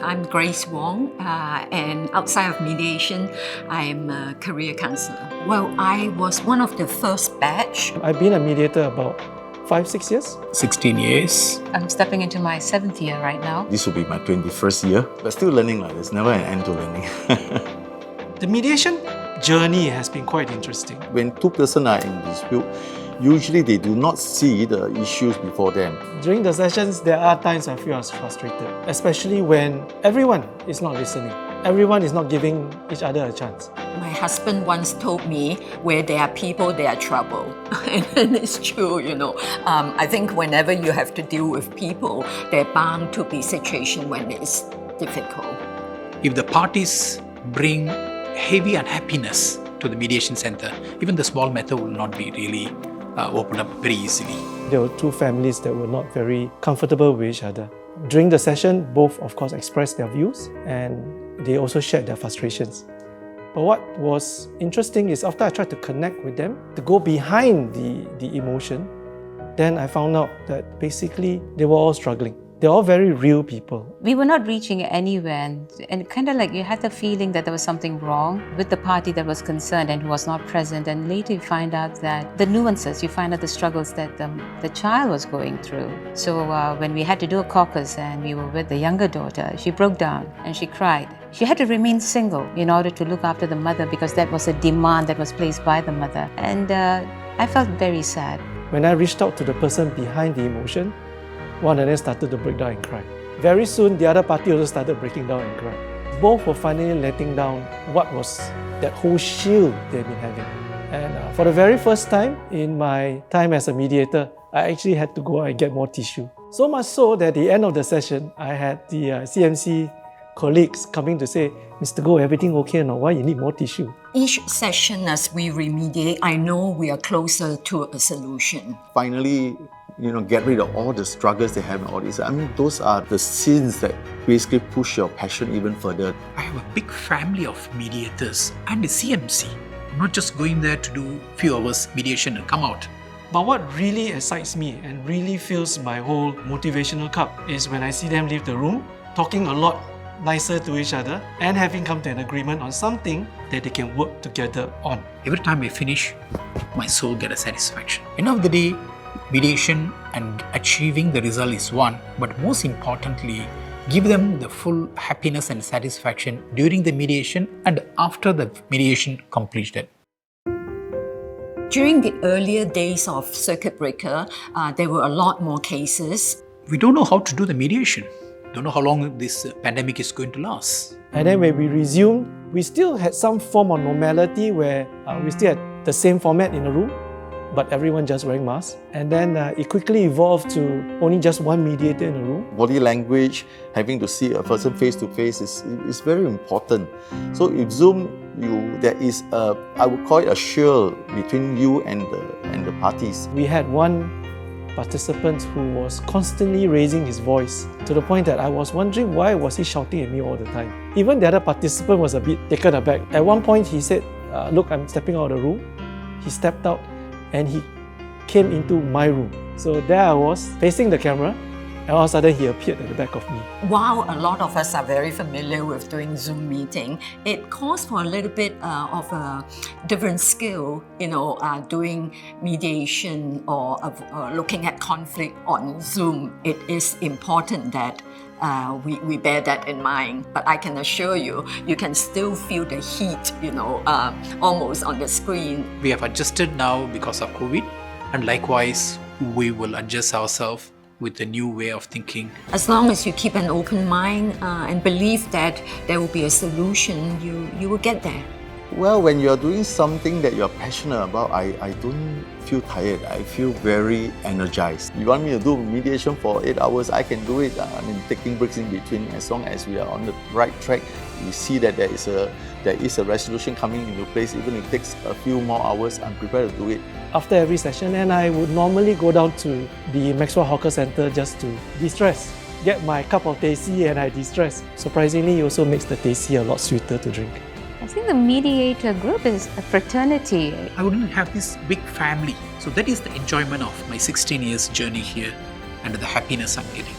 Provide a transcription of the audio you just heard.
I'm Grace Wong, and outside of mediation, I'm a career counselor. Well, I was one of the first batch. I've been a mediator about 5-6 years. 16 years. I'm stepping into my 7th year right now. This will be my 21st year, but still learning. There's never an end to learning. The mediation journey has been quite interesting. When two persons are in dispute, usually they do not see the issues before them. During the sessions, there are times I feel I was frustrated, especially when everyone is not listening. Everyone is not giving each other a chance. My husband once told me, where there are people, there are trouble. And it's true, I think whenever you have to deal with people, there are bound to be situations when it's difficult. If the parties bring heavy unhappiness to the mediation center, even the small matter will not be really opened up very easily. There were two families that were not very comfortable with each other. During the session, both of course expressed their views and they also shared their frustrations. But what was interesting is after I tried to connect with them, to go behind the emotion, then I found out that basically they were all struggling. They're all very real people. We were not reaching anywhere, and kind of like you had the feeling that there was something wrong with the party that was concerned and who was not present. And later you find out that the nuances, you find out the struggles that the child was going through. So when we had to do a caucus and we were with the younger daughter, she broke down and she cried. She had to remain single in order to look after the mother because that was a demand that was placed by the mother. And I felt very sad. When I reached out to the person behind the emotion, one of them started to break down and cry. Very soon, the other party also started breaking down and crying. Both were finally letting down what was that whole shield they've been having. And for the very first time in my time as a mediator, I actually had to go out and get more tissue. So much so that at the end of the session, I had the CMC colleagues coming to say, Mr. Goh, everything okay now? Why you need more tissue? Each session as we remediate, I know we are closer to a solution. Finally, get rid of all the struggles they have and all this. Those are the sins that basically push your passion even further. I have a big family of mediators and a CMC. I'm not just going there to do a few hours mediation and come out. But what really excites me and really fills my whole motivational cup is when I see them leave the room, talking a lot nicer to each other and having come to an agreement on something that they can work together on. Every time I finish, my soul gets a satisfaction. End of the day, mediation and achieving the result is one, but most importantly, give them the full happiness and satisfaction during the mediation and after the mediation completed. During the earlier days of circuit breaker, there were a lot more cases. We don't know how to do the mediation. Don't know how long this pandemic is going to last. And then when we resumed, we still had some form of normality where we still had the same format in the room, but everyone just wearing masks. And then it quickly evolved to only just one mediator in the room. Body language, having to see a person face to face is very important. So if Zoom, there is I would call it a shield between you and the parties. We had one participant who was constantly raising his voice to the point that I was wondering why was he shouting at me all the time. Even the other participant was a bit taken aback. At one point he said, look, I'm stepping out of the room. He stepped out and he came into my room. So there I was facing the camera and all of a sudden he appeared at the back of me. While a lot of us are very familiar with doing Zoom meeting, it calls for a little bit of a different skill, doing mediation or looking at conflict on Zoom. It is important that we bear that in mind. But I can assure you, you can still feel the heat, almost on the screen. We have adjusted now because of COVID, and likewise, we will adjust ourselves with a new way of thinking. As long as you keep an open mind and believe that there will be a solution, you will get there. Well, when you're doing something that you're passionate about, I don't feel tired. I feel very energized. You want me to do mediation for 8 hours, I can do it. Taking breaks in between, as long as we are on the right track, we see that there is a resolution coming into place. Even if it takes a few more hours, I'm prepared to do it. After every session, and I would normally go down to the Maxwell Hawker Centre just to de-stress. Get my cup of teh C and I de-stress. Surprisingly, it also makes the teh C a lot sweeter to drink. I think the mediator group is a fraternity. I wouldn't have this big family. So that is the enjoyment of my 16 years journey here and the happiness I'm getting.